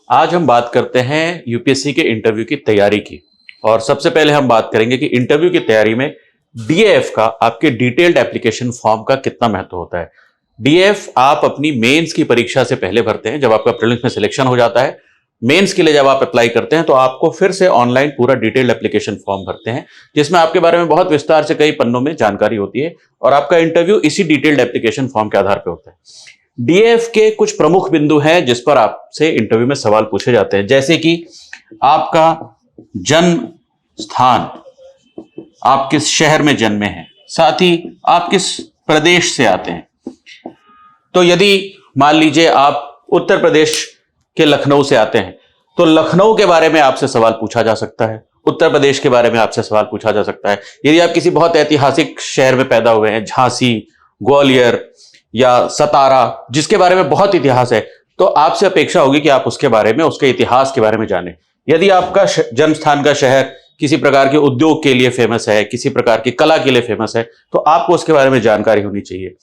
आज हम बात करते हैं यूपीएससी के इंटरव्यू की तैयारी की। और सबसे पहले हम बात करेंगे कि इंटरव्यू की तैयारी में डीएएफ का, आपके डिटेल्ड एप्लीकेशन फॉर्म का कितना महत्व होता है। डीएएफ आप अपनी मेंस की परीक्षा से पहले भरते हैं। जब आपका प्रीलिम्स में सिलेक्शन हो जाता है, मेंस के लिए जब आप अप्लाई करते हैं तो आपको फिर से ऑनलाइन पूरा डिटेल्ड एप्लीकेशन फॉर्म भरते हैं, जिसमें आपके बारे में बहुत विस्तार से कई पन्नों में जानकारी होती है और आपका इंटरव्यू इसी डिटेल्ड एप्लीकेशन फॉर्म के आधार पर होता है। डीएएफ के कुछ प्रमुख बिंदु हैं जिस पर आपसे इंटरव्यू में सवाल पूछे जाते हैं, जैसे कि आपका जन्म स्थान, आप किस शहर में जन्मे हैं, साथ ही आप किस प्रदेश से आते हैं। तो यदि मान लीजिए आप उत्तर प्रदेश के लखनऊ से आते हैं तो लखनऊ के बारे में आपसे सवाल पूछा जा सकता है, उत्तर प्रदेश के बारे में आपसे सवाल पूछा जा सकता है। यदि आप किसी बहुत ऐतिहासिक शहर में पैदा हुए हैं, झांसी, ग्वालियर या सतारा, जिसके बारे में बहुत इतिहास है, तो आपसे अपेक्षा होगी कि आप उसके बारे में, उसके इतिहास के बारे में जानें। यदि आपका जन्म स्थान का शहर किसी प्रकार के उद्योग के लिए फेमस है, किसी प्रकार की कला के लिए फेमस है, तो आपको उसके बारे में जानकारी होनी चाहिए।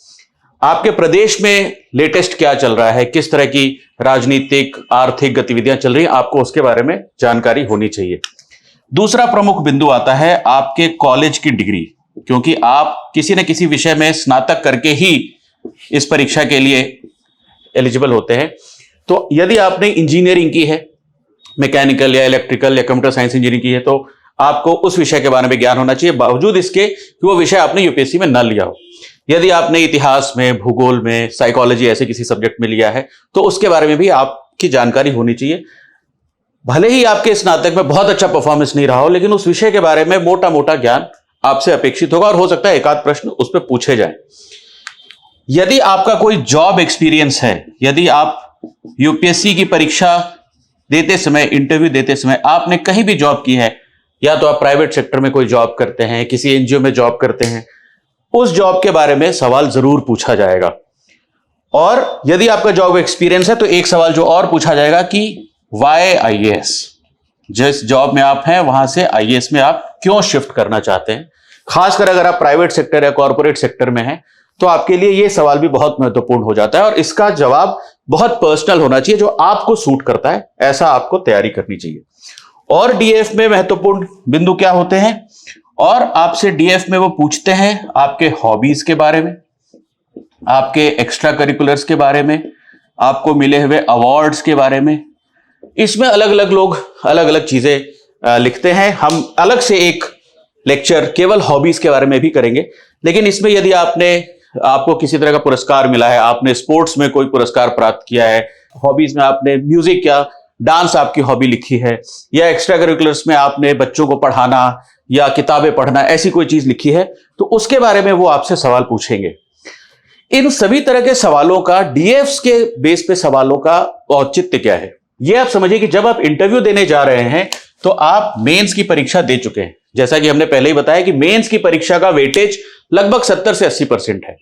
आपके प्रदेश में लेटेस्ट क्या चल रहा है, किस तरह की राजनीतिक आर्थिक गतिविधियां चल रही हैं, आपको उसके बारे में जानकारी होनी चाहिए। दूसरा प्रमुख बिंदु आता है आपके कॉलेज की डिग्री, क्योंकि आप किसी न किसी विषय में स्नातक करके ही इस परीक्षा के लिए एलिजिबल होते हैं। तो यदि आपने इंजीनियरिंग की है, मैकेनिकल या इलेक्ट्रिकल या कंप्यूटर साइंस इंजीनियरिंग की है, तो आपको उस विषय के बारे में ज्ञान होना चाहिए, बावजूद इसके कि वो विषय आपने यूपीएससी में न लिया हो। यदि आपने इतिहास में, भूगोल में, साइकोलॉजी ऐसे किसी सब्जेक्ट में लिया है, तो उसके बारे में भी आपकी जानकारी होनी चाहिए। भले ही आपके स्नातक में बहुत अच्छा परफॉर्मेंस नहीं रहा हो, लेकिन उस विषय के बारे में मोटा मोटा ज्ञान आपसे अपेक्षित होगा और हो सकता है एक आध प्रश्न उस पर पूछे जाए। यदि आपका कोई जॉब एक्सपीरियंस है, यदि आप यूपीएससी की परीक्षा देते समय, इंटरव्यू देते समय आपने कहीं भी जॉब की है, या तो आप प्राइवेट सेक्टर में कोई जॉब करते हैं, किसी एनजीओ में जॉब करते हैं, उस जॉब के बारे में सवाल जरूर पूछा जाएगा। और यदि आपका जॉब एक्सपीरियंस है तो एक सवाल जो और पूछा जाएगा कि वाई आईएएस, जिस जॉब में आप हैं वहां से आईएएस में आप क्यों शिफ्ट करना चाहते हैं। खासकर अगर आप प्राइवेट सेक्टर या कॉर्पोरेट सेक्टर में हैं तो आपके लिए यह सवाल भी बहुत महत्वपूर्ण हो जाता है और इसका जवाब बहुत पर्सनल होना चाहिए, जो आपको सूट करता है, ऐसा आपको तैयारी करनी चाहिए। और डीएफ में महत्वपूर्ण बिंदु क्या होते हैं, और आपसे डीएफ में वो पूछते हैं आपके हॉबीज के बारे में, आपके एक्स्ट्रा करिकुलर्स के बारे में, आपको मिले हुए अवार्ड्स के बारे में। इसमें अलग अलग लोग अलग अलग चीजें लिखते हैं। हम अलग से एक लेक्चर केवल हॉबीज के बारे में भी करेंगे, लेकिन इसमें यदि आपको किसी तरह का पुरस्कार मिला है, आपने स्पोर्ट्स में कोई पुरस्कार प्राप्त किया है, हॉबीज में आपने म्यूजिक या डांस आपकी हॉबी लिखी है, या एक्स्ट्रा करिकुलर्स में आपने बच्चों को पढ़ाना या किताबें पढ़ना, ऐसी कोई चीज लिखी है, तो उसके बारे में वो आपसे सवाल पूछेंगे। इन सभी तरह के सवालों का, डीएफ के बेस पे सवालों का औचित्य क्या है, ये आप समझिए कि जब आप इंटरव्यू देने जा रहे हैं तो आप मेंस की परीक्षा दे चुके हैं। जैसा कि हमने पहले ही बताया कि मेंस की परीक्षा का वेटेज लगभग 70 से 80% है,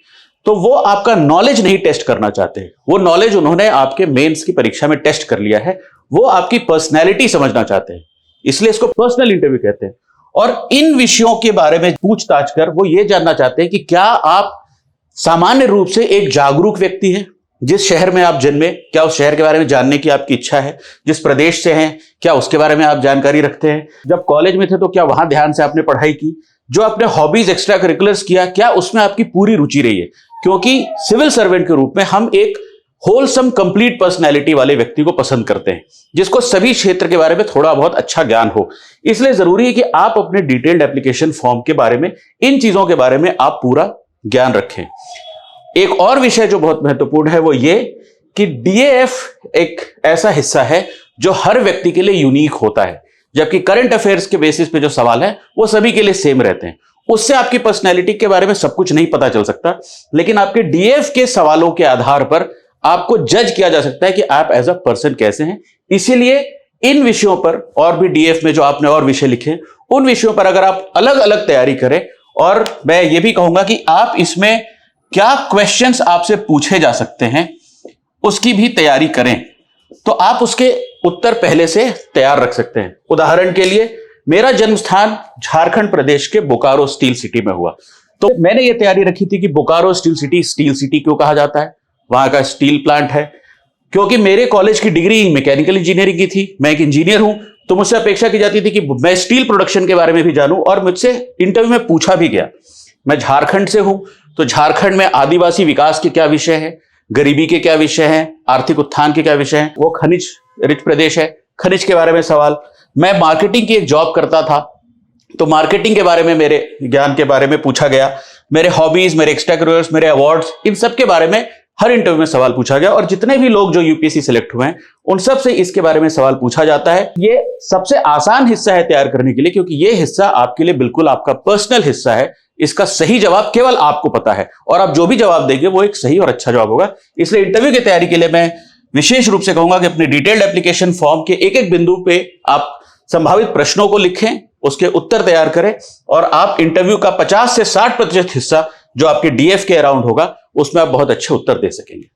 तो वो आपका नॉलेज नहीं टेस्ट करना चाहते हैं, वो नॉलेज उन्होंने आपके मेंस की परीक्षा में टेस्ट कर लिया है। वो आपकी पर्सनैलिटी समझना चाहते हैं, इसलिए इसको पर्सनल इंटरव्यू कहते हैं। और इन विषयों के बारे में पूछताछ कर वो ये जानना चाहते हैं कि क्या आप सामान्य रूप से एक जागरूक व्यक्ति हैं, जिस शहर में आप जन्मे, क्या उस शहर के बारे में जानने की आपकी इच्छा है, जिस प्रदेश से हैं क्या उसके बारे में आप जानकारी रखते हैं, जब कॉलेज में थे तो क्या वहां ध्यान से आपने पढ़ाई की, जो आपने हॉबीज एक्स्ट्रा करिकुलर्स किया, क्या उसमें आपकी पूरी रुचि रही है। क्योंकि सिविल सर्वेंट के रूप में हम एक होलसम कंप्लीट पर्सनैलिटी वाले व्यक्ति को पसंद करते हैं, जिसको सभी क्षेत्र के बारे में थोड़ा बहुत अच्छा ज्ञान हो। इसलिए जरूरी है कि आप अपने डिटेल्ड एप्लीकेशन फॉर्म के बारे में, इन चीजों के बारे में आप पूरा ज्ञान रखें। एक और विषय जो बहुत महत्वपूर्ण है वो ये कि डीएएफ एक ऐसा हिस्सा है जो हर व्यक्ति के लिए यूनिक होता है, जबकि करंट अफेयर्स के बेसिस पे जो सवाल है वो सभी के लिए सेम रहते हैं। उससे आपकी पर्सनैलिटी के बारे में सब कुछ नहीं पता चल सकता, लेकिन आपके डीएफ के सवालों के आधार पर आपको जज किया जा सकता है कि आप एज अ पर्सन कैसे हैं। इसीलिए इन विषयों पर, और भी डीएफ में जो आपने और विषय लिखे, उन विषयों पर अगर आप अलग अलग तैयारी करें, और मैं ये भी कहूंगा कि आप इसमें क्या क्वेश्चंस आपसे पूछे जा सकते हैं उसकी भी तैयारी करें, तो आप उसके उत्तर पहले से तैयार रख सकते हैं। उदाहरण के लिए, मेरा जन्म स्थान झारखंड प्रदेश के बोकारो स्टील सिटी में हुआ, तो मैंने ये तैयारी रखी थी कि बोकारो स्टील सिटी क्यों कहा जाता है, वहां का स्टील प्लांट है, क्योंकि मेरे कॉलेज की डिग्री मैकेनिकल इंजीनियरिंग की थी, मैं एक इंजीनियर हूं, तो मुझसे अपेक्षा की जाती थी कि मैं स्टील प्रोडक्शन के बारे में भी जानूं। और मुझसे इंटरव्यू में पूछा भी गया, मैं झारखंड से हूं, तो झारखंड में आदिवासी विकास के क्या विषय है, गरीबी के क्या विषय हैं, आर्थिक उत्थान के क्या विषय हैं। वो खनिज रिच प्रदेश है, खनिज के बारे में सवाल। मैं मार्केटिंग की एक जॉब करता था, तो मार्केटिंग के बारे में, मेरे ज्ञान के बारे में पूछा गया। मेरे हॉबीज, मेरे एक्स्ट्रा करिकुलर्स, मेरे अवार्ड्स, इन सब के बारे में हर इंटरव्यू में सवाल पूछा गया। और जितने भी लोग जो यूपीएससी सिलेक्ट हुए हैं उन सब से इसके बारे में सवाल पूछा जाता है। ये सबसे आसान हिस्सा है तैयार करने के लिए, क्योंकि ये हिस्सा आपके लिए बिल्कुल आपका पर्सनल हिस्सा है। इसका सही जवाब केवल आपको पता है, और आप जो भी जवाब देंगे वो एक सही और अच्छा जवाब होगा। इसलिए इंटरव्यू की तैयारी के लिए मैं विशेष रूप से कहूंगा कि अपने डिटेल्ड एप्लीकेशन फॉर्म के एक एक बिंदु पे आप संभावित प्रश्नों को लिखें, उसके उत्तर तैयार करें, और आप इंटरव्यू का 50 से 60% हिस्सा जो आपके डीएफ के अराउंड होगा उसमें आप बहुत अच्छे उत्तर दे सकेंगे।